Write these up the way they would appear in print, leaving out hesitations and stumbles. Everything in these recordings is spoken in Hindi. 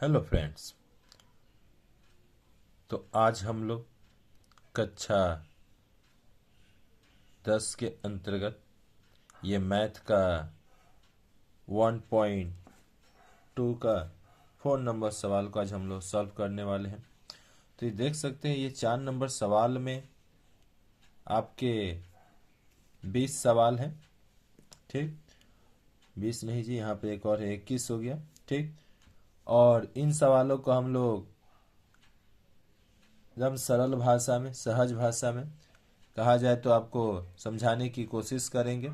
Hello friends. तो आज हम लोग कक्षा 10 के अंतर्गत ये मैथ का 1.2 का 4 नंबर सवाल को आज हम लोग सॉल्व करने वाले हैं। तो ये देख सकते हैं, ये 4 नंबर सवाल में आपके 20 सवाल हैं। ठीक, 20 नहीं जी, यहाँ पे एक और है, 21 हो गया। ठीक, और इन सवालों को हम लोग एकदम सरल भाषा में, सहज भाषा में कहा जाए तो आपको समझाने की कोशिश करेंगे।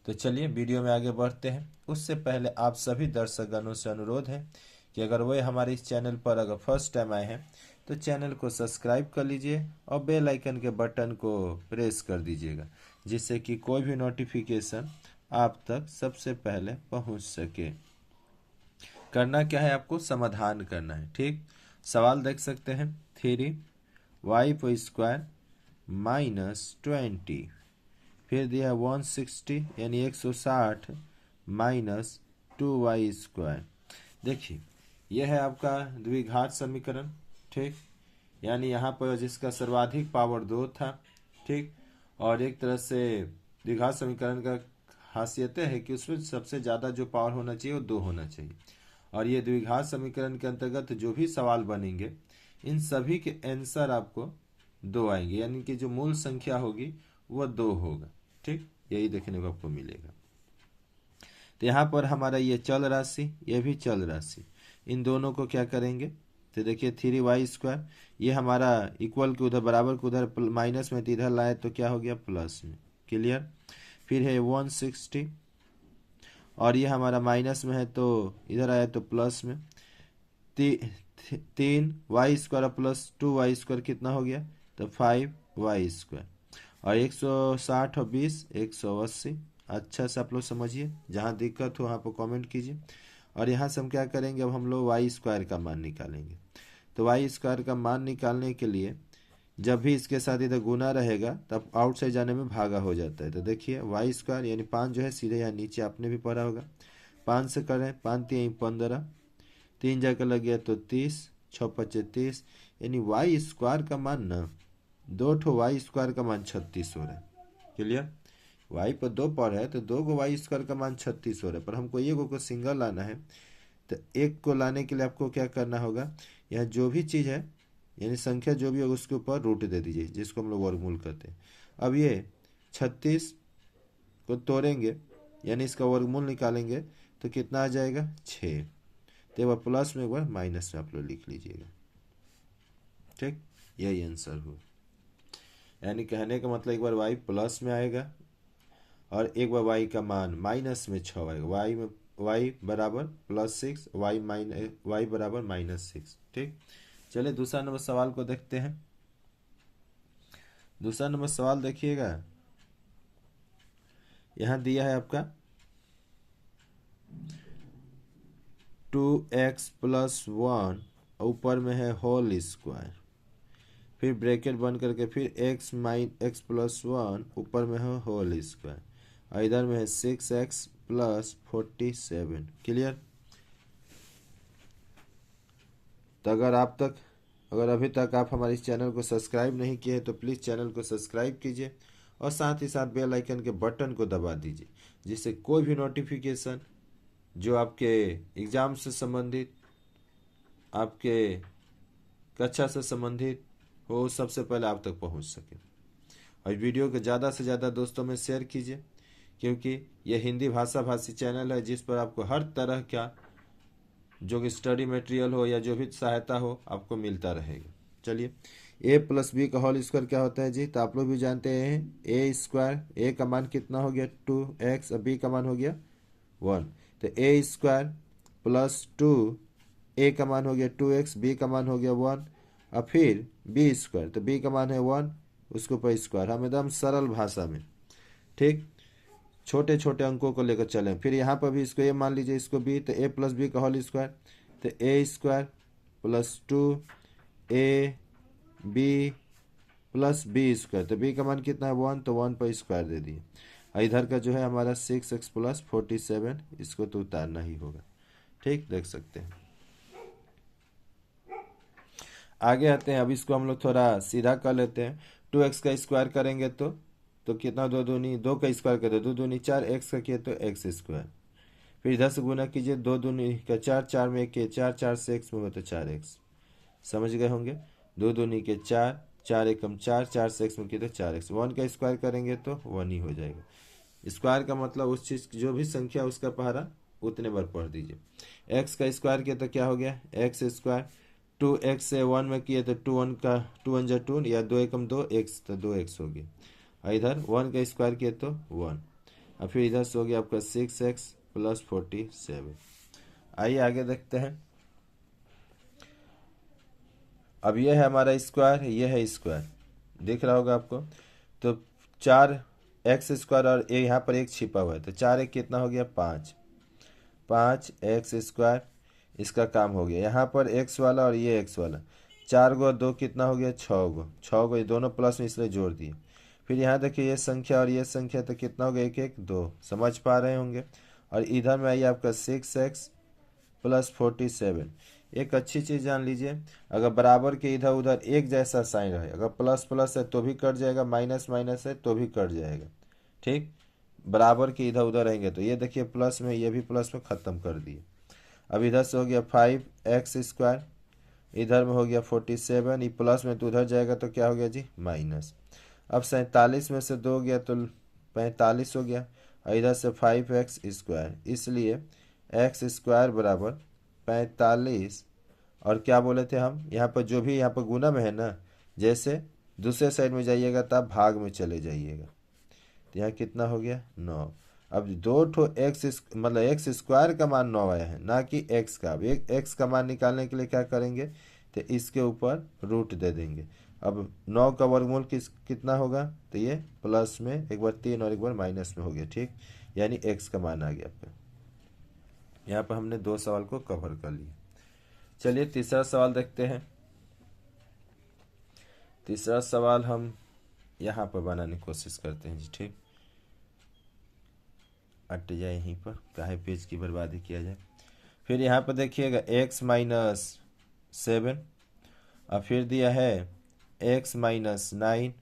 तो चलिए वीडियो में आगे बढ़ते हैं। उससे पहले आप सभी दर्शकगणों से अनुरोध है कि अगर वे हमारे इस चैनल पर अगर फर्स्ट टाइम आए हैं तो चैनल को सब्सक्राइब कर लीजिए और बेल आइकन के बटन को प्रेस कर दीजिएगा, जिससे कि कोई भी नोटिफिकेशन आप तक सबसे पहले पहुंच सके। करना क्या है, आपको समाधान करना है। ठीक, सवाल देख सकते हैं, 3y² -20, फिर दिया 160 यानी 160 -2y²। देखिए, यह है आपका द्विघात समीकरण। ठीक, यानी यहाँ पर जिसका सर्वाधिक पावर 2 था। ठीक, और एक तरह से द्विघात समीकरण का खासियत है कि उसमें सबसे ज़्यादा जो पावर होना चाहिए वो 2 होना चाहिए। और ये द्विघात समीकरण के अंतर्गत जो भी सवाल बनेंगे, इन सभी के आंसर आपको 2 आएंगे, यानी कि जो मूल संख्या होगी वह 2 होगा। ठीक, यही देखने को आपको मिलेगा। तो यहाँ पर हमारा ये चल राशि, ये भी चल राशि, इन दोनों को क्या करेंगे, तो देखिए 3y², ये हमारा इक्वल के उधर बराबर के उधर माइनस में, तो इधर लाए तो क्या हो गया प्लस में। क्लियर। फिर है 160, और ये हमारा माइनस में है तो इधर आया तो प्लस में। 3y² प्लस 2y² कितना हो गया, तो 5y²। और 160 और 20 180। अच्छा से आप लोग समझिए, जहाँ दिक्कत हो वहाँ पर कमेंट कीजिए। और यहाँ से हम क्या करेंगे, अब हम लोग y² का मान निकालेंगे। तो y² का मान निकालने के लिए जब भी इसके साथ इधर गुना रहेगा तब आउटसाइड जाने में भागा हो जाता है। तो देखिए y² यानी 5 जो है सीधे यहाँ नीचे आपने भी पढ़ा होगा, 5 से करें, 5 3 15, 3 जाकर लग गया तो 30, 6 25 30, यानी y² का मान ना 2 y² का मान 36 हो रहा है। क्लियर। y पर 2 पावर है तो 2 को y² का मान 36 हो रहा है, पर हमको ये को सिंगल लाना है। तो एक को लाने के लिए आपको क्या करना होगा, यह जो भी चीज़ है यानी संख्या जो भी होगा उसके ऊपर रूट दे दीजिए, जिसको हम लोग वर्गमूल करते हैं। अब ये 36 को तोड़ेंगे यानी इसका वर्गमूल निकालेंगे तो कितना आ जाएगा 6। तो एक बार प्लस में एक बार माइनस में आप लोग लिख लीजिएगा। ठीक, यही आंसर हुआ। यानी कहने का मतलब एक बार y प्लस में आएगा और एक बार y का मान माइनस में 6 आएगा। y बराबर +6, y बराबर -6। ठीक, चलिए दूसरा नंबर सवाल को देखते हैं। दूसरा नंबर सवाल देखिएगा, यहाँ दिया है आपका 2x+1, ऊपर में है होल², फिर ब्रैकेट बंद करके फिर x+1, ऊपर में है होल², और इधर में है 6x+47। क्लियर। तो अगर अभी तक आप हमारे इस चैनल को सब्सक्राइब नहीं किए हैं तो प्लीज़ चैनल को सब्सक्राइब कीजिए और साथ ही साथ बेल आइकन के बटन को दबा दीजिए, जिससे कोई भी नोटिफिकेशन जो आपके एग्ज़ाम से संबंधित, आपके कक्षा से संबंधित हो, सबसे पहले आप तक पहुंच सके। और वीडियो को ज़्यादा से ज़्यादा दोस्तों में शेयर कीजिए, क्योंकि यह हिंदी भाषी चैनल है जिस पर आपको हर तरह का जो कि स्टडी मटेरियल हो या जो भी सहायता हो आपको मिलता रहेगा। चलिए, a+b का होल² क्या होता है जी, तो आप लोग भी जानते हैं a², a का मान कितना हो गया 2x और b का मान हो गया 1, तो a² + 2, a का मान हो गया 2x, b का मान हो गया 1, और फिर b², तो b का मान है 1, उसके ऊपर स्क्वायर। हम एकदम सरल भाषा में, ठीक, छोटे छोटे अंकों को लेकर चलें। फिर यहाँ पर भी इसको ए मान लीजिए, इसको बी, तो a+b का होल², तो a² + 2ab + b², तो b का मान कितना है 1, तो 1 पर स्क्वायर दे दिए। और इधर का जो है हमारा 6x+47, इसको तो उतारना ही होगा। ठीक, देख सकते हैं। आगे आते हैं। अब इसको हम लोग थोड़ा सीधा कर लेते हैं। 2x का स्क्वायर करेंगे तो कितना, दो दूनी, दो का स्क्वायर कर दो, दो दूनी चार, एक्स का किए तो एक्स स्क्वायर। फिर इधर से गुना कीजिए, दो दूनी का चार, चार में एक के चार, चार से एक्स में तो 4x। समझ गए होंगे। दो दूनी के चार, चार एकम चार, चार से एक्स में किए तो 4x। 1 का स्क्वायर करेंगे तो 1 ही हो जाएगा। स्क्वायर का मतलब उस चीज़ जो भी संख्या उसका पहाड़ा उतने बार पढ़ दीजिए। एक्स का स्क्वायर किया तो क्या हो गया, एक्स स्क्वायर। 2x से 1 में किए तो 2 1 का 2 1 जा 2, या 2 एकम 2 एक्स, तो 2x हो गया। और इधर 1 का स्क्वायर किए तो 1। और फिर इधर से हो गया आपका 6x प्लस 47। आइए आगे देखते हैं। अब ये है हमारा स्क्वायर, ये है स्क्वायर, दिख रहा होगा आपको। तो 4x स्क्वायर और यहाँ पर एक छिपा हुआ है, तो 4 एक कितना हो गया, 5। 5x स्क्वायर, इसका काम हो गया। यहाँ पर x वाला और ये x वाला, 4 गो 2 कितना हो गया, 6 गो। 6 गो, ये दोनों प्लस में इसलिए जोड़ दिए। फिर यहाँ देखिए ये संख्या और ये संख्या, तो कितना हो गया, 1 1 2, समझ पा रहे होंगे। और इधर में आइए आपका 6x प्लस 47। एक अच्छी चीज़ जान लीजिए, अगर बराबर के इधर उधर एक जैसा साइन रहे, अगर प्लस प्लस है तो भी कट जाएगा, माइनस माइनस है तो भी कट जाएगा। ठीक, बराबर के इधर उधर रहेंगे तो ये देखिए प्लस में, ये भी प्लस में ख़त्म कर दिए। अब इधर से हो गया 5x स्क्वायर, इधर में हो गया 47, ये प्लस में तो उधर जाएगा तो क्या हो गया जी, माइनस। अब 47 में से 2 गया तो 45 हो गया। और इधर से 5x स्क्वायर, इसलिए एक्स स्क्वायर बराबर 45। और क्या बोले थे हम, यहाँ पर जो भी यहाँ पर गुना में है ना, जैसे दूसरे साइड में जाइएगा तब भाग में चले जाइएगा। तो यहाँ कितना हो गया, 9। अब दो ठो एक्स, मतलब एक्स स्क्वायर का मान 9 आया है, ना कि एक्स का। अब एक एक्स का मान निकालने के लिए क्या करेंगे, तो इसके ऊपर रूट दे देंगे। अब 9 का वर्गमूल कितना होगा, तो ये प्लस में एक बार 3 और एक बार माइनस में हो गया। ठीक, यानी एक्स का मान आ गया आपका। यहाँ पर हमने 2 सवाल को कवर कर लिया। चलिए तीसरा सवाल देखते हैं। तीसरा सवाल हम यहाँ पर बनाने की कोशिश करते हैं जी। ठीक, अट जाए यहीं पर, काहे पेज की बर्बादी किया जाए। फिर यहाँ पर देखिएगा x-7, और फिर दिया है x-9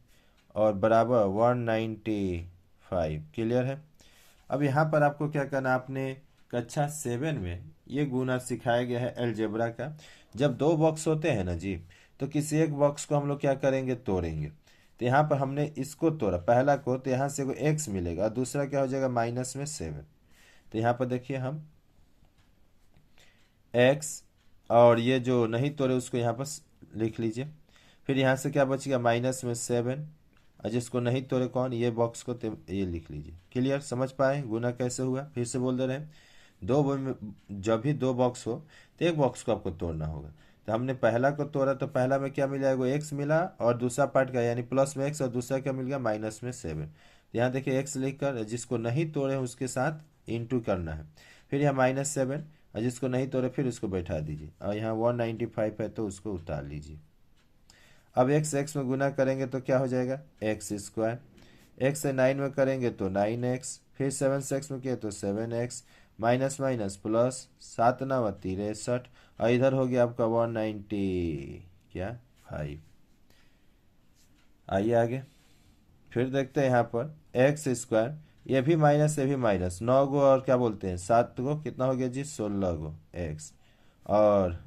और बराबर 195। क्लियर है। अब यहाँ पर आपको क्या करना, आपने कक्षा 7 में ये गुना सिखाया गया है अलजेब्रा का। जब दो बॉक्स होते हैं ना जी, तो किसी एक बॉक्स को हम लोग क्या करेंगे, तोड़ेंगे। तो यहाँ पर हमने इसको तोड़ा, पहला को, तो यहाँ से को x मिलेगा और दूसरा क्या हो जाएगा, -7। तो यहाँ पर देखिए हम x, और ये जो नहीं तोड़े उसको यहाँ पर लिख लीजिए। फिर यहाँ से क्या बचेगा, -7, और जिसको नहीं तोड़े कौन, ये बॉक्स को ये लिख लीजिए। क्लियर, समझ पाए गुना कैसे हुआ। फिर से बोल दे रहे हैं, जब भी दो बॉक्स हो तो एक बॉक्स को आपको तोड़ना होगा। तो हमने पहला को तोड़ा, तो पहला में क्या मिला, वो एक्स मिला, और दूसरा पार्ट का यानी प्लस में एक्स, और दूसरा क्या मिल गया, -7। तो यहाँ देखिए एक्स लिखकर जिसको नहीं तोड़े उसके साथ इंटू करना है। फिर यहाँ -7, और जिसको नहीं तोड़े फिर उसको बैठा दीजिए, और यहाँ 195 है तो उसको उतार लीजिए। अब एक्स एक्स में गुना करेंगे तो क्या हो जाएगा, एक्स स्क्वायर। एक्स से 9 में करेंगे तो 9x, फिर 7 से एक्स में किए तो 7x, माइनस माइनस प्लस, 7 9 63, और इधर हो गया आपका 190 क्या 5। आइए आगे फिर देखते हैं। यहाँ पर एक्स स्क्वायर, ये भी माइनस, ये भी माइनस, 9 गो और क्या बोलते हैं 7 गो, कितना हो गया जी, 16 गो एक्स। और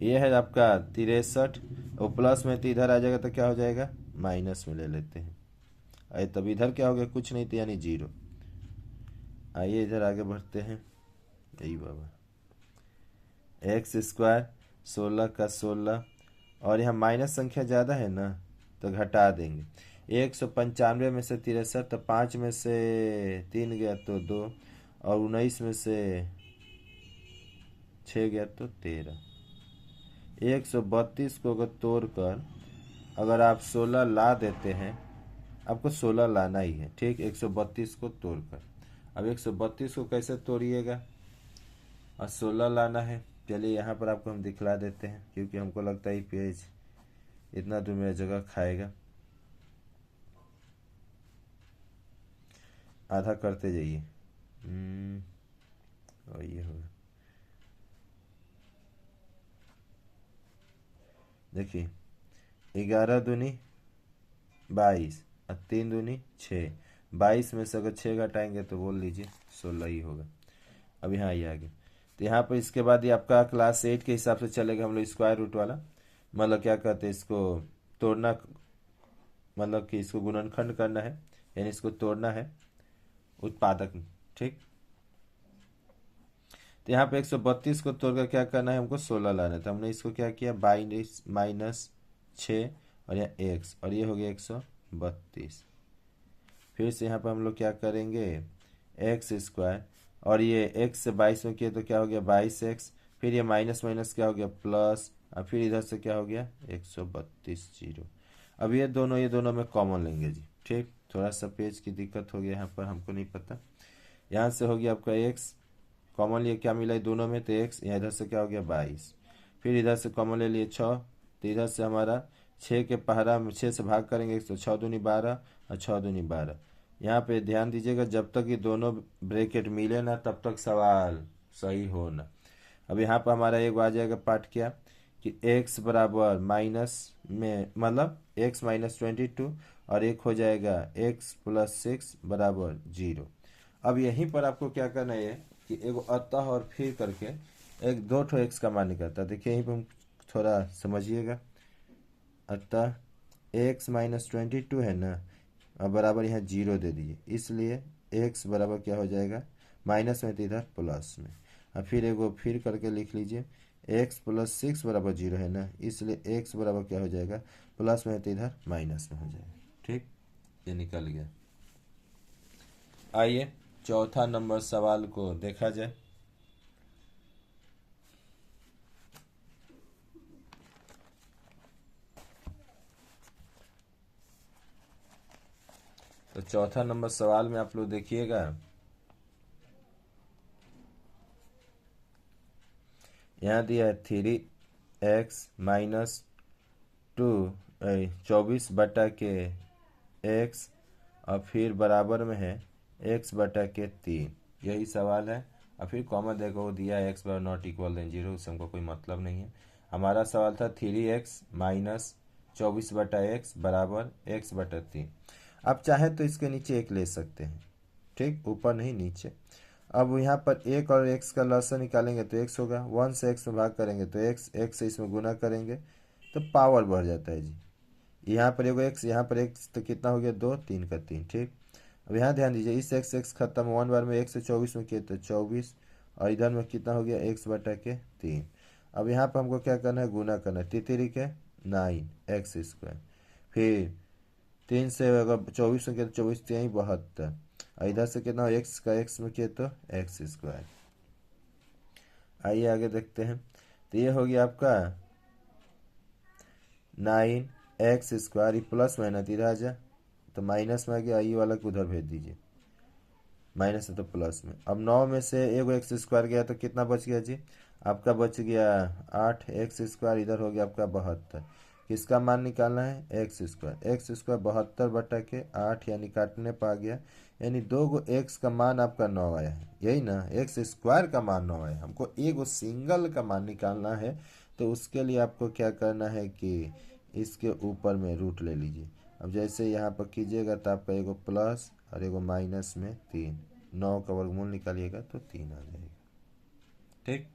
ये है आपका 63, और प्लस में तो इधर आ जाएगा तो क्या हो जाएगा, माइनस में ले लेते हैं। आइए तब इधर क्या हो गया, कुछ नहीं तो यानी 0। आइए इधर आगे बढ़ते हैं। यही बाबा, एक्स स्क्वायर 16 का 16, और यहाँ माइनस संख्या ज़्यादा है ना तो घटा देंगे। 195 में से 63, तो 5 में से 3 गया तो 2, और 19 में से 6 गया तो 13। 132 को अगर तोड़ कर अगर आप 16 ला देते हैं, आपको 16 लाना ही है। ठीक, 132 को तोड़कर। अब 132 को कैसे तोड़िएगा, और 16 लाना है। चलिए यहाँ पर आपको हम दिखला देते हैं, क्योंकि हमको लगता है पेज इतना दूर मेरा जगह खाएगा। आधा करते जाइए। और ये होगा देखिए 11 दूनी 22 और 3 दूनी 6, 22 में से अगर 6 घटाएंगे तो बोल लीजिए 16 ही होगा। अब यहाँ ये आगे, तो यहाँ पर इसके बाद ये आपका क्लास 8 के हिसाब से चलेगा हम लोग स्क्वायर रूट वाला, मतलब क्या कहते हैं इसको तोड़ना, मतलब कि इसको गुणनखंड करना है, यानी इसको तोड़ना है उत्पादक। ठीक, तो यहाँ पे 132 को तोड़कर क्या करना है हमको 16 लाना है, तो हमने इसको क्या किया 22 माइनस 6 और यहाँ एक्स, और ये हो गया 132। फिर से यहाँ पर हम लोग क्या करेंगे एक्स स्क्वायर, और ये एक्स से 22 में किए तो क्या हो गया 22x, फिर ये माइनस माइनस क्या हो गया प्लस, और फिर इधर से क्या हो गया 132 जीरो। अब ये दोनों में कॉमन लेंगे जी। ठीक, थोड़ा सा पेज की दिक्कत हो गया यहाँ पर, हमको नहीं पता। यहाँ से हो गया आपका x कॉमन लिए, क्या मिला है दोनों में, तो x, यहाँ इधर से क्या हो गया 22, फिर इधर से कॉमन ले लिए 6, तो इधर से हमारा 6 के पहरा में 6 से भाग करेंगे तो 6 दूनी 12 और 6 दूनी 12। यहाँ पे ध्यान दीजिएगा, जब तक ये दोनों ब्रैकेट मिले ना तब तक सवाल सही हो ना। अब यहाँ पर हमारा एक आ जाएगा पार्ट क्या कि x बराबर माइनस में, मतलब x माइनस 22, और एक हो जाएगा x प्लस 6 बराबर 0। अब यहीं पर आपको क्या करना है कि एगो अतः और फिर करके एक दो ठो x का मान निकलता है। देखिए यहीं पर हम थोड़ा समझिएगा, अतः x माइनस 22 है ना, अब बराबर यहाँ 0 दे दीजिए, इसलिए x बराबर क्या हो जाएगा माइनस में तो इधर प्लस में, और फिर एगो फिर करके लिख लीजिए x प्लस 6 बराबर 0 है ना, इसलिए x बराबर क्या हो जाएगा प्लस में तो इधर माइनस में हो जाएगा। ठीक, ये निकल गया। आइए चौथा नंबर सवाल को देखा जाए। तो चौथा नंबर सवाल में आप लोग देखिएगा, यहाँ दिया है 3x माइनस 24/के x, और फिर बराबर में है x/3, यही सवाल है। और फिर कॉमन देखो वो दिया है x बराबर नॉट इक्वल देन 0, उससे हमको कोई मतलब नहीं है। हमारा सवाल था 3x माइनस 24/x बराबर x/3। आप चाहे तो इसके नीचे एक ले सकते हैं, ठीक, ऊपर नहीं नीचे। अब यहाँ पर एक और x का लसा निकालेंगे तो x होगा, 1 से x में भाग करेंगे तो x से इसमें गुना करेंगे तो पावर बढ़ जाता है जी। यहाँ पर एगो x, यहाँ पर x, तो कितना हो गया 2, 3 का 3। ठीक, अब यहाँ ध्यान दीजिए, इस x खत्म 1 बार में 1 से 24 में किए तो 24, और इधर में कितना हो गया x/3। अब यहाँ पर हमको क्या करना है गुना करना है, 3 के 9x², फिर 3 से अगर 24 में किया तो 24 3 72, और इधर से कितना हो x का x में किए तो x²। आइए आगे देखते हैं, तो ये हो गया आपका 9x², प्लस माइनस इधर आ जा तो माइनस में आ गया, ये वाला को उधर भेज दीजिए, माइनस है तो प्लस में। अब 9 में से एगो x² गया तो कितना बच गया जी, आपका बच गया 8x², इधर हो गया आपका 72। किसका मान निकालना है x² 72/के 8, यानी काटने पा गया, यानी दो गो x का मान आपका 9 आया है, यही ना x² का मान 9 आया, हमको एगो सिंगल का मान निकालना है। तो उसके लिए आपको क्या करना है कि इसके ऊपर में रूट ले लीजिए। अब जैसे यहाँ पर कीजिएगा तो आपका एगो प्लस और एगो माइनस में 3, 9 का वर्गमूल निकालिएगा तो 3 आ जाएगा। ठीक,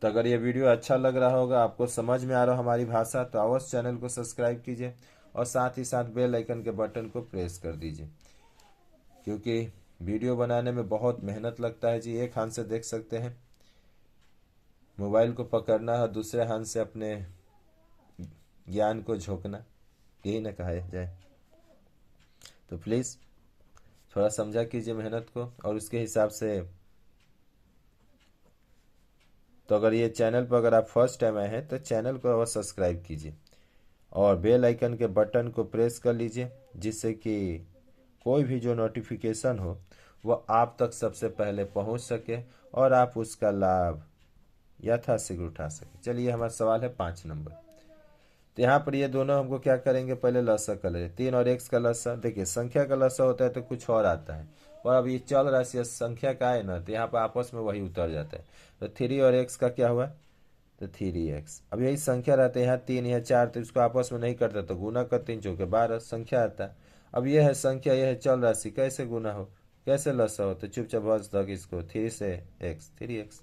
तो अगर ये वीडियो अच्छा लग रहा होगा, आपको समझ में आ रहा हो हमारी भाषा, तो अवश्य चैनल को सब्सक्राइब कीजिए और साथ ही साथ बेल आइकन के बटन को प्रेस कर दीजिए, क्योंकि वीडियो बनाने में बहुत मेहनत लगता है जी। एक हाथ से देख सकते हैं, मोबाइल को पकड़ना है, दूसरे हाथ से अपने ज्ञान को झोंकना, यही ना कहा जाए। तो प्लीज़ थोड़ा समझा कीजिए मेहनत को, और उसके हिसाब से। तो अगर ये चैनल पर अगर आप फर्स्ट टाइम आए हैं तो चैनल को अवश्य सब्सक्राइब कीजिए और बेल आइकन के बटन को प्रेस कर लीजिए, जिससे कि कोई भी जो नोटिफिकेशन हो वह आप तक सबसे पहले पहुंच सके और आप उसका लाभ यथाशीघ्र उठा सके। चलिए, हमारा सवाल है 5 नंबर। तो यहाँ पर ये दोनों हमको क्या करेंगे, पहले लसा कर ले, 3 और x का लसा। देखिए संख्या का लसा होता है तो कुछ और आता है, और अब ये चल राशि संख्या का है ना, तो यहाँ पर आपस में वही उतर जाता है। तो 3 और x का क्या हुआ तो 3x। अब यही संख्या रहते हैं, यहाँ 3 यहाँ 4, तो इसको आपस में नहीं करता तो गुना कर, 3 चौके 12 संख्या आता है। अब यह है संख्या, यह है चल राशि, कैसे गुना हो, कैसे लसा हो, तो चुपचाप बस तक इसको 3 से x 3x।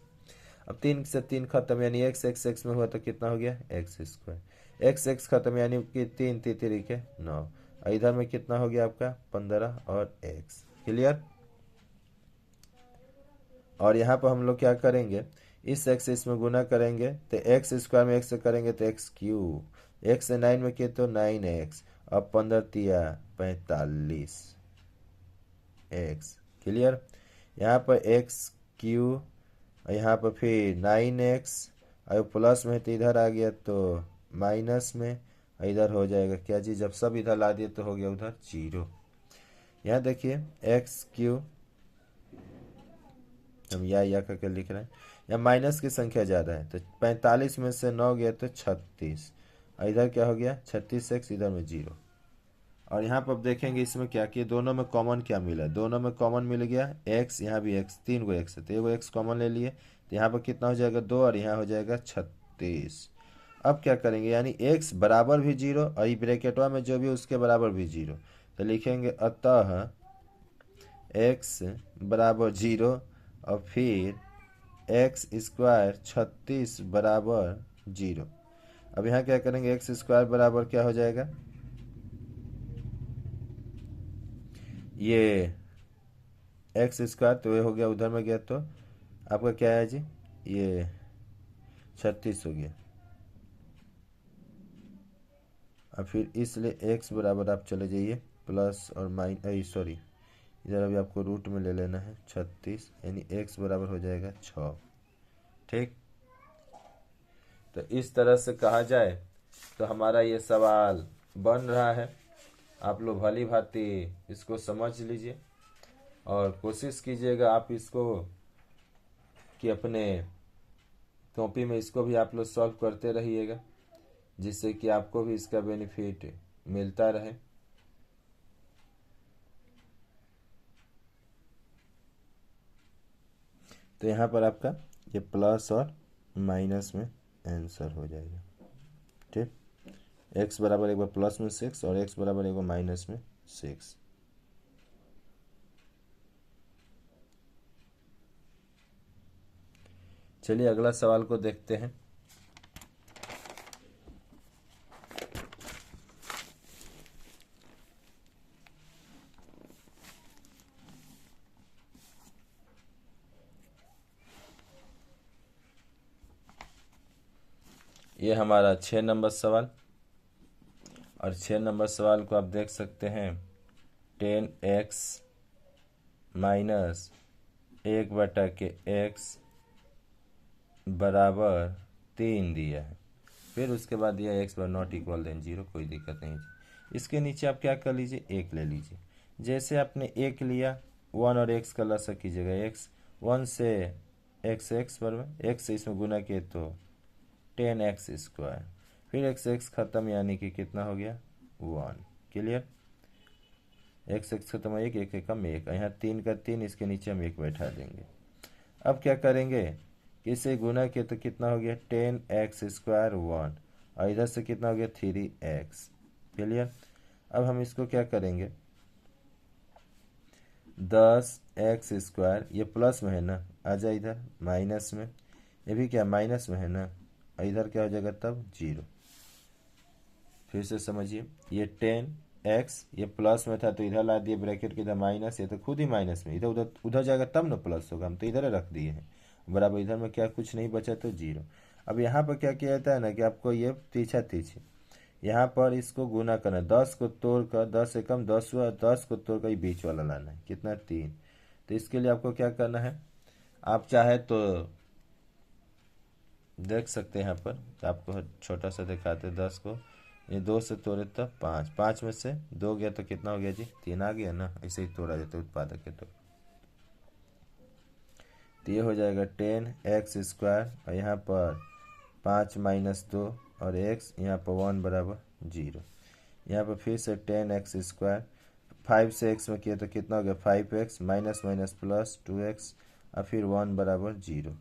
अब 3 से 3 खत्म, यानी x में हुआ तो कितना हो गया एक्स स्क्वायर। x खत्म यानी कि 3 3 के 9, इधर में कितना हो गया आपका 15 और x। क्लियर। और यहाँ पर हम लोग क्या करेंगे, इस x इसमें गुना करेंगे तो एक्स स्क्वायर में x से करेंगे तो एक्स क्यूब, x से 9 में किए तो 9x। अब 15 तिया 45 x। क्लियर। यहाँ पर एक्स क्यू, यहाँ पर फिर 9x, और प्लस में तो इधर आ गया तो माइनस में, इधर हो जाएगा क्या जी, जब सब इधर ला दिए तो हो गया उधर 0। यहाँ देखिए एक्स क्यू, हम या करके लिख रहे हैं, या माइनस की संख्या ज़्यादा है तो 45 में से 9 गया तो 36, और इधर क्या हो गया 36x, इधर में 0। और यहाँ पर देखेंगे इसमें क्या कि दोनों में कॉमन क्या मिला, दोनों में कॉमन मिल गया x, यहाँ भी x, 3 गो x है तो एगो x कॉमन ले लिए, तो यहाँ पर कितना हो जाएगा 2, और यहाँ हो जाएगा 36। अब क्या करेंगे, यानी x बराबर भी 0 और ये ब्रैकेटवा में जो भी उसके बराबर भी 0, तो लिखेंगे अतः x बराबर 0 और फिर एक्स स्क्वायर 36 बराबर 0। अब यहाँ क्या करेंगे, एक्स स्क्वायर बराबर क्या हो जाएगा, ये एक्स स्क्वायर तो ये हो गया, उधर में गया तो आपका क्या है जी, ये 36 हो गया। अब फिर इसलिए एक्स बराबर आप चले जाइए प्लस और सॉरी, इधर अभी आपको रूट में ले लेना है 36, यानी x बराबर हो जाएगा 6। ठीक। तो इस तरह से कहा जाए तो हमारा ये सवाल बन रहा है। आप लोग भली भांति इसको समझ लीजिए और कोशिश कीजिएगा आप इसको कि अपने कॉपी में इसको भी आप लोग सॉल्व करते रहिएगा, जिससे कि आपको भी इसका बेनिफिट मिलता रहे। तो यहाँ पर आपका ये प्लस और माइनस में आंसर हो जाएगा। ठीक। x बराबर एक बार प्लस में 6 और x बराबर एक बार माइनस में 6। चलिए अगला सवाल को देखते हैं। ये हमारा 6 नंबर सवाल, और 6 नंबर सवाल को आप देख सकते हैं 10x माइनस 1/x बराबर 3 दिया है। फिर उसके बाद दिया x bar not equal then 0, कोई दिक्कत नहीं। इसके नीचे आप क्या कर लीजिए, 1 ले लीजिए। जैसे आपने 1 लिया, 1 और x का लसा कीजिएगा, x 1 से x बराबर x से इसमें गुना किए तो 10x स्क्वायर, फिर x खत्म यानी कि कितना हो गया 1। क्लियर। x खत्म हो, 1 1 कम 1, यहाँ 3 का 3, इसके नीचे हम 1 बैठा देंगे। अब क्या करेंगे, इसे गुना किए तो कितना हो गया 10x स्क्वायर 1, और इधर से कितना हो गया 3x। क्लियर। अब हम इसको क्या करेंगे, 10x स्क्वायर, ये प्लस में है ना, आ जाए इधर माइनस में, ये भी क्या माइनस में है ना, इधर क्या हो जाएगा तब 0। फिर से समझिए, ये 10x ये प्लस में था तो इधर ला दिए ब्रैकेट के, इधर माइनस, ये तो खुद ही माइनस में, इधर उधर उधर जाएगा तब ना प्लस होगा, हम तो इधर रख दिए हैं बराबर, इधर में क्या कुछ नहीं बचा तो 0। अब यहाँ पर क्या किया जाता है ना कि आपको ये पीछा पीछे यहाँ पर इसको गुना करना है, 10 को तोड़कर 10 से कम 10 हुआ, 10 को तोड़कर ये बीच वाला लाना है, कितना 3। तो इसके लिए आपको क्या करना है, आप चाहे तो देख सकते हैं यहाँ पर, आपको छोटा सा दिखाते 10 को, ये 2 से तोड़े तब 5, 5 में से 2 गया तो कितना हो गया जी 3 आ गया ना, ऐसे ही तोड़ा जाता है उत्पादक के तो ये हो जाएगा 10x स्क्वायर, और यहाँ पर 5 माइनस 2 और x, यहाँ पर 1 बराबर 0। यहाँ पर फिर से 10x स्क्वायर, 5 से x में किया तो कितना हो गया 5x, minus minus plus 2x, और फिर 1 बराबर 0।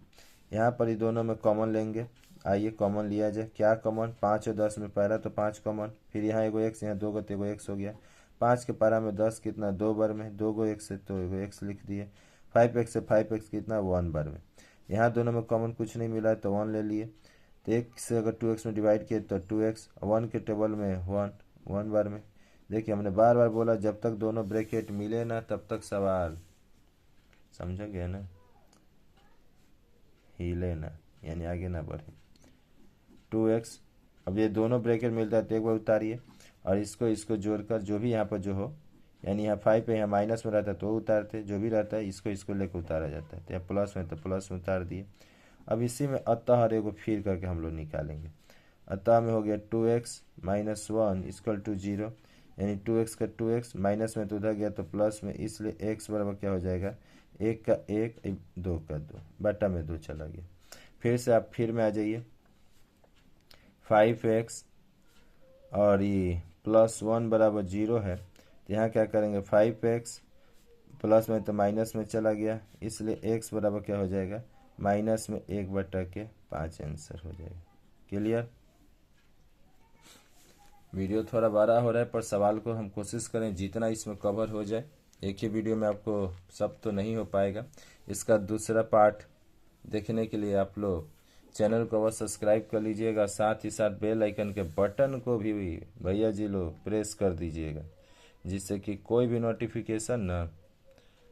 यहाँ पर ये दोनों में कॉमन लेंगे, आइए कॉमन लिया जाए। क्या कॉमन? 5 और 10 में पहला तो 5 कॉमन, फिर यहाँ एगो एक्स, यहाँ 2 को एगो एक्स हो गया। 5 के पारा में 10 कितना 2 बार में, 2 गो एक्स है तो एगो एक्स लिख दिए। 5x से 5x कितना 1 बार में। यहाँ दोनों में कॉमन कुछ नहीं मिला है तो 1 ले लिए। तो 1 से अगर 2x में डिवाइड किए तो 2x, 1 के टेबल में 1 बार में। देखिए हमने बार बार बोला जब तक दोनों ब्रैकेट मिले ना तब तक सवाल, समझोगे ना, हिले ना, यानी आगे ना बढ़े। 2x, अब ये दोनों ब्रैकेट मिलता है तो एक बार उतारिए और इसको इसको जोड़कर जो भी यहाँ पर जो हो, यानी यहाँ 5 है, यहाँ माइनस में रहता है तो उतारते, जो भी रहता है इसको इसको लेकर उतारा जाता है। तो यहाँ प्लस में तो प्लस में उतार दिए। अब इसी में अतः और एगो फिर करके हम लोग निकालेंगे। अतः में हो गया 2x माइनस 1 इक्वल टू 0, यानी 2x का 2x माइनस में तो उधर गया तो प्लस में, इसलिए x बराबर क्या हो जाएगा, 1 का 1 2 का 2 बटा में 2 चला गया। फिर से आप फिर में आ जाइए। 5x और ये प्लस 1 बराबर 0 है तो यहाँ क्या करेंगे, 5x प्लस में तो माइनस में चला गया, इसलिए x बराबर क्या हो जाएगा, माइनस में 1 बटा के 5 आंसर हो जाएगा। क्लियर? वीडियो थोड़ा बड़ा हो रहा है पर सवाल को हम कोशिश करें जितना इसमें कवर हो जाए। एक ही वीडियो में आपको सब तो नहीं हो पाएगा। इसका दूसरा पार्ट देखने के लिए आप लोग चैनल को अवश्य सब्सक्राइब कर लीजिएगा, साथ ही साथ बेल आइकन के बटन को भी भैया जी लोग प्रेस कर दीजिएगा, जिससे कि कोई भी नोटिफिकेशन ना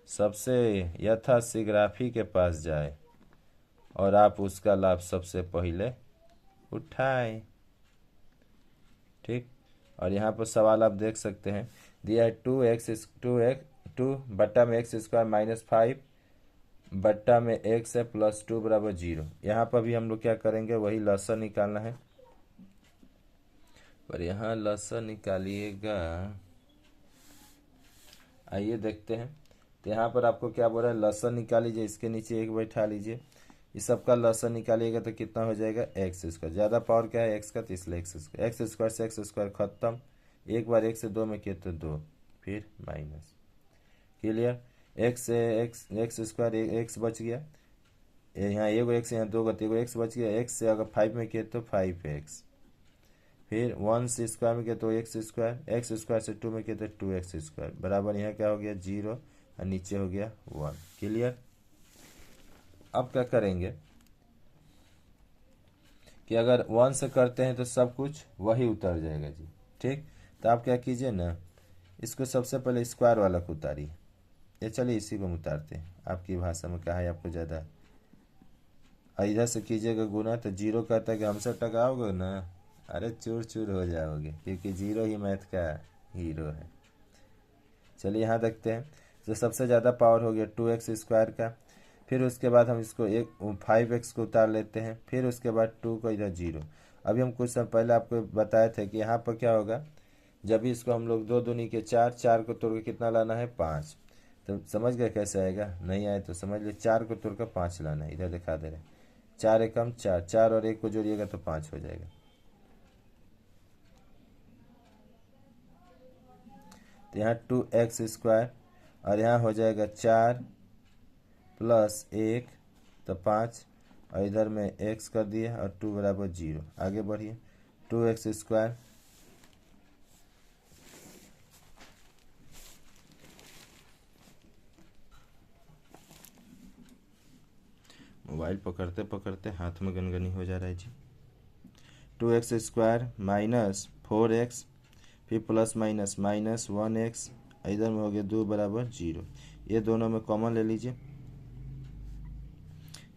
सबसे यथाशीघ्र आप ही के पास जाए और आप उसका लाभ सबसे पहले उठाएं। ठीक, और यहाँ पर सवाल आप देख सकते हैं, दिया है 2 बट्टा में एक्स स्क्वायर माइनस 5 बट्टा में एक्स है प्लस 2 बराबर 0। यहाँ पर भी हम लोग क्या करेंगे, वही लसन निकालना है, पर यहाँ लसन निकालिएगा। आइए देखते हैं। तो यहाँ पर आपको क्या बोल रहा है, लसन निकाल लीजिए, इसके नीचे 1 बैठा लीजिए, इस सबका लसन निकालिएगा तो कितना हो जाएगा, एक्स स्क्वायर। ज़्यादा पावर क्या है एक्स का, तो इसलिए एक्स स्क्वायर से एक्स स्क्वायर खत्म, एक बार 1 से 2 में किए तो 2, फिर माइनस। क्लियर? एक्स से एक्स स्क्वायर एक्स बच गया, यहाँ एगो एक्स, यहाँ 2 एगो एक्स बच गया। एक्स से अगर 5 में किए तो 5x, फिर 1 से स्क्वायर में किए तो एक्स स्क्वायर से 2 में किए तो 2x स्क्वायर बराबर, यहाँ क्या हो गया 0 और नीचे हो गया 1। क्लियर? अब क्या करेंगे कि अगर 1 से करते हैं तो सब कुछ वही उतर जाएगा जी। ठीक, तो आप क्या कीजिए ना, इसको सबसे पहले स्क्वायर वाला को उतारिए, या चलिए इसी को हम उतारते हैं, आपकी भाषा में कहा है आपको ज़्यादा। इधर से कीजिएगा गुना तो 0 कहता है कि हमसे टकराओगे ना, अरे चूर चूर हो जाओगे, क्योंकि 0 ही मैथ का हीरो है। चलिए यहाँ देखते हैं, तो सबसे ज़्यादा पावर हो गया 2x स्क्वायर का, फिर उसके बाद हम इसको 5x को उतार लेते हैं, फिर उसके बाद 2 को इधर 0। अभी हम कुछ समय पहले आपको बताए थे कि यहाँ पर क्या होगा, जब भी इसको हम लोग 2 दूनी के 4, 4 को तोड़ के कितना लाना है 5। तो समझ गए कैसे आएगा, नहीं आए तो समझ लिए 4 को तोड़ कर 5 लाना है, इधर दिखा दे रहे हैं, 4 एकम 4, 4 और 1 को जोड़िएगा तो 5 हो जाएगा। तो यहाँ 2x स्क्वायर और यहाँ हो जाएगा 4 प्लस 1 तो 5, और इधर में x कर दिया और 2 बराबर 0। आगे बढ़िए, 2x स्क्वायर मोबाइल पकड़ते पकड़ते हाथ में गनगनी हो जा रहा है जी। 2x स्क्वायर माइनस 4x, फिर प्लस माइनस माइनस 1x, इधर में हो गया 2 बराबर 0। ये दोनों में कॉमन ले लीजिए,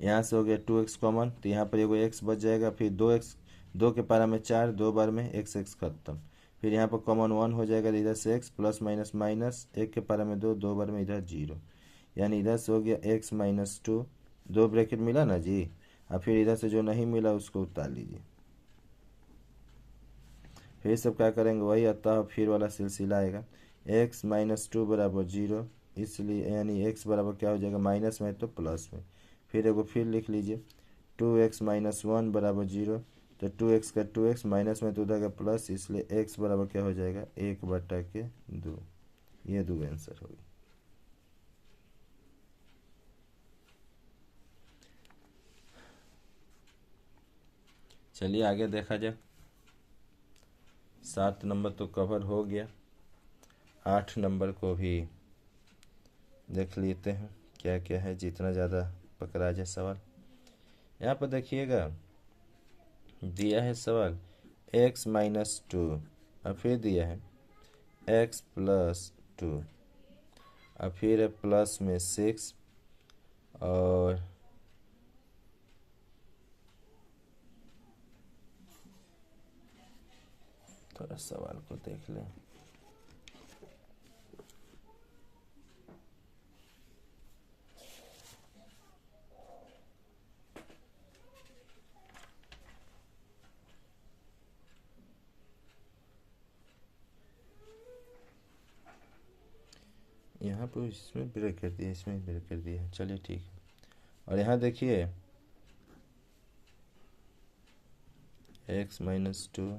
यहाँ से हो गया 2x कॉमन, तो यहाँ पर एगो x बच जाएगा, फिर 2x, 2 के पारा में 4, 2 बार में x खत्म, फिर यहाँ पर कॉमन 1 हो जाएगा, इधर से x प्लस माइनस माइनस 1 के पारा में 2, 2 बार में इधर 0, यानी इधर से हो गया x माइनस 2, 2 ब्रैकेट मिला ना जी, और फिर इधर से जो नहीं मिला उसको उतार लीजिए। फिर सब क्या करेंगे, वही अतः फिर वाला सिलसिला आएगा, x माइनस 2 बराबर 0, इसलिए यानी x बराबर क्या हो जाएगा, माइनस में तो प्लस में, फिर एगो फिर लिख लीजिए 2x माइनस 1 बराबर 0, तो 2x का 2x माइनस में तो उधर का प्लस, इसलिए x बराबर क्या हो जाएगा 1 बटा के 2। ये 2 आंसर होगी। चलिए आगे देखा जाए। 7 नंबर तो कवर हो गया, 8 नंबर को भी देख लेते हैं क्या क्या है, जितना ज़्यादा पकड़ा जाए सवाल। यहाँ पर देखिएगा दिया है सवाल x-2, और फिर दिया है x+2, और फिर है प्लस में 6, और थोड़ा सवाल को देख लें। यहाँ पर इसमें ब्रेक कर दिया, इसमें ब्रेक कर दिया, चलिए ठीक है। और यहाँ देखिए x-2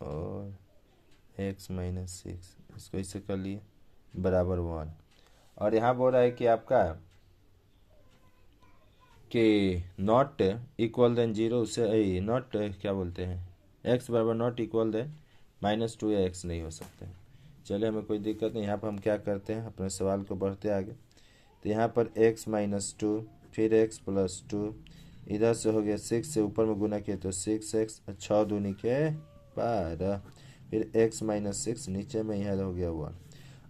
और x-6, इसको इसे कर लिए बराबर 1। और यहाँ बोल रहा है कि आपका कि नॉट इक्वल देन 0 से नॉट क्या बोलते हैं, x बराबर नॉट इक्वल देन -2 या x नहीं हो सकते। चलिए हमें कोई दिक्कत नहीं। यहाँ पर हम क्या करते हैं, अपने सवाल को बढ़ते आगे। तो यहाँ पर x-2, फिर x+2, इधर से हो गया 6 से ऊपर में गुना किया तो 6x, 6 दूनी के 12, फिर x-6 नीचे में यहाँ हो गया 1।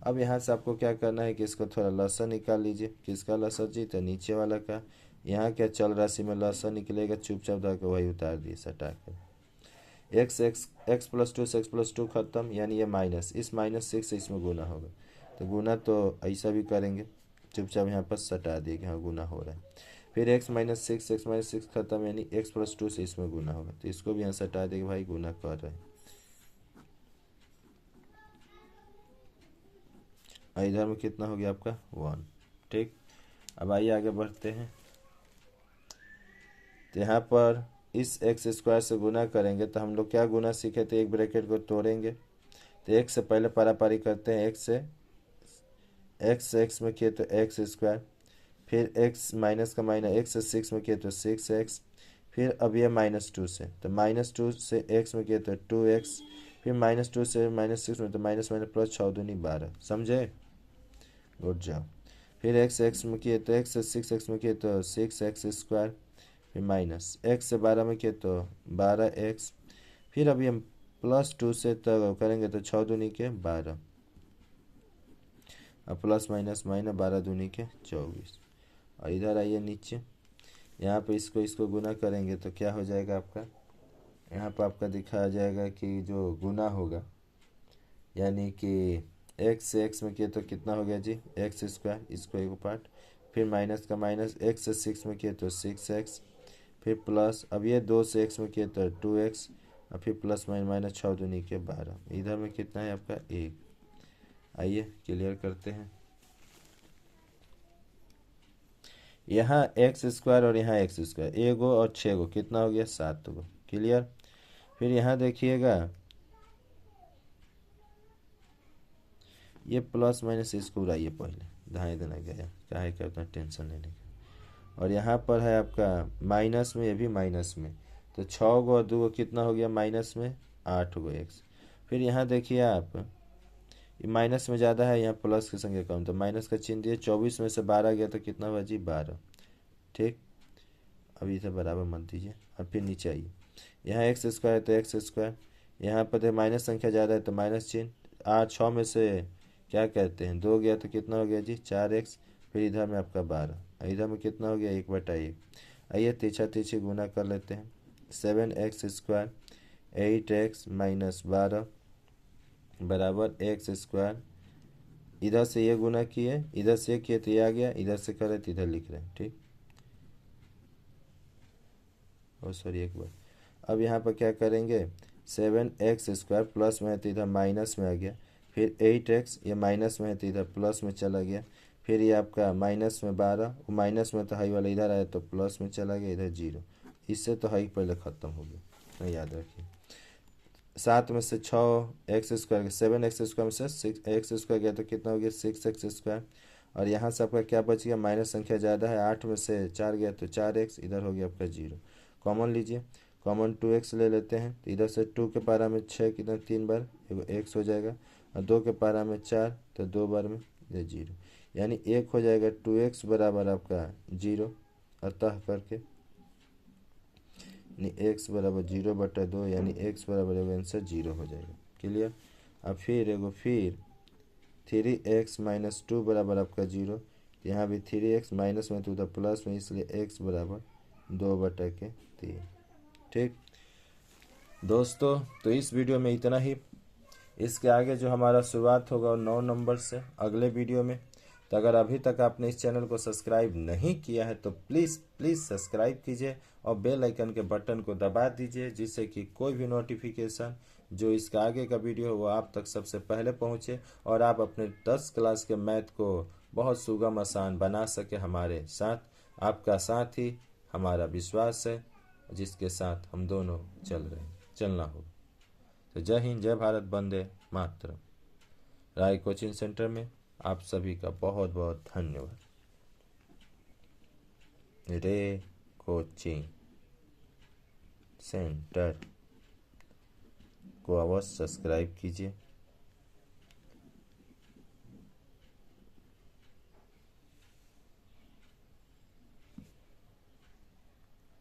अब यहाँ से आपको क्या करना है कि इसको थोड़ा लसा निकाल लीजिए। किसका लसा जी, तो नीचे वाला का। यहाँ क्या चल राशि में लसा निकलेगा, चुपचाप धर वही उतार दिए सटा कर। x+2 से x+2 खत्म, यानी ये माइनस, इस -6 से इसमें गुना होगा, तो गुना तो ऐसा भी करेंगे, चुपचाप यहाँ पर सटा दिए कि हाँ गुना हो रहा है। फिर x-6 खत्म, यानी x+2 से इसमें गुना होगा, तो इसको भी यहाँ सटा देंगे भाई, गुना कर रहे हैं। इधर में कितना हो गया आपका 1। ठीक, अब आइए आगे बढ़ते हैं। तो यहाँ पर इस x² से गुना करेंगे, तो हम लोग क्या गुना सीखे थे, एक ब्रैकेट को तोड़ेंगे। तो x से पहले पारापारी करते हैं, x में किए तो x², फिर x माइनस का माइनस, x से 6 में किए तो 6x, फिर अब ये -2 से, तो -2 से x में किए तो 2x, फिर -2 से -6 में तो माइनस प्लस 6 दूनी 12, समझे, उठ जाओ। फिर x में किए तो x से 6x में किए तो 6x², फिर माइनस x से 12 में किए तो 12x, फिर अभी हम +2 से तो करेंगे तो 6 दूनी के 12, अब प्लस माइनस 12 दूनी के 24। और इधर आइए नीचे, यहाँ पे इसको गुना करेंगे तो क्या हो जाएगा आपका, यहाँ पर आपका दिखाया जाएगा कि जो गुना होगा, यानी कि x से x में किए तो कितना हो गया जी, x², इसको एक पार्ट, फिर माइनस का माइनस, x से 6 में किए तो 6x, फिर प्लस, अब ये 2 से x में किए तो 2x, और फिर प्लस माइनस 6 दूनी के 12, इधर में कितना है आपका 1। आइए क्लियर करते हैं। यहाँ x² और यहाँ x², 1 गो और 6 गो, कितना हो गया 7 गो, क्लियर। फिर यहाँ देखिएगा ये प्लस माइनस, इसको उड़ाइए पहले, ढाई देना गया, काहे का उतना टेंशन लेने का। और यहाँ पर है आपका माइनस में, ये भी माइनस में, तो 6 गो और 2 गो कितना हो गया माइनस में 8 गो x। फिर यहाँ देखिए आप, ये माइनस में ज़्यादा है, यहाँ प्लस की संख्या कम, तो माइनस का चिन्ह दिए, 24 में से 12 गया तो कितना हुआ जी 12। ठीक, अभी इसे बराबर मत दीजिए। अब फिर नीचे आइए, यहाँ x² है तो x², यहाँ पर माइनस संख्या ज़्यादा है तो माइनस चिन्ह, 8 6 में से क्या कहते हैं 2 गया तो कितना हो गया जी 4x, फिर इधर में आपका 12, इधर में कितना हो गया 1/1। आइए तीछा तीछी गुना कर लेते हैं, 7x² 8x - 12 बराबर x², इधर से ये गुना किए, इधर से किए तो ये आ गया, इधर से करे तो इधर लिख रहे हैं। ठीक, और सॉरी एक बार, अब यहाँ पर क्या करेंगे, 7x² प्लस में है तो इधर माइनस में आ गया, फिर 8x, ये माइनस में है तो इधर प्लस में चला गया, फिर ये आपका माइनस में 12, माइनस में तो हाई वाला इधर आया तो प्लस में चला गया, इधर 0, इससे तो हाई पहले ख़त्म हो गया, नहीं याद रखिए। 7 में से 6x², 7x² में से 6x² गया तो कितना हो गया 6x², और यहाँ से आपका क्या बच गया, माइनस संख्या ज़्यादा है, 8 में से 4 गया तो 4x, इधर हो गया आपका 0। कॉमन लीजिए, कॉमन 2x ले लेते हैं तो इधर से 2 के पारा में 6 कितना 3 बार x हो जाएगा, और 2 के पारा में 4 तो 2 बार में ये 0, यानी 1 हो जाएगा 2x बराबर आपका 0, अतः करके यानी x बराबर 0/2 यानी x बराबर एगो आंसर 0 हो जाएगा। क्लियर। अब फिर 3x माइनस 2 बराबर आपका 0, यहाँ भी 3x माइनस में तो उधर प्लस में, इसलिए x बराबर 2/3। ठीक दोस्तों, तो इस वीडियो में इतना ही। इसके आगे जो हमारा शुरुआत होगा वो 9 नंबर से अगले वीडियो में। तो अगर अभी तक आपने इस चैनल को सब्सक्राइब नहीं किया है तो प्लीज़ सब्सक्राइब कीजिए और बेल आइकन के बटन को दबा दीजिए, जिससे कि कोई भी नोटिफिकेशन जो इसका आगे का वीडियो हो वो आप तक सबसे पहले पहुंचे और आप अपने 10 क्लास के मैथ को बहुत सुगम आसान बना सके। हमारे साथ आपका साथ ही हमारा विश्वास है, जिसके साथ हम दोनों चलना हो। तो जय हिंद, जय भारत, वंदे मातरम। राय कोचिंग सेंटर में आप सभी का बहुत बहुत धन्यवाद। रे कोचिंग सेंटर को अवश्य सब्सक्राइब कीजिए।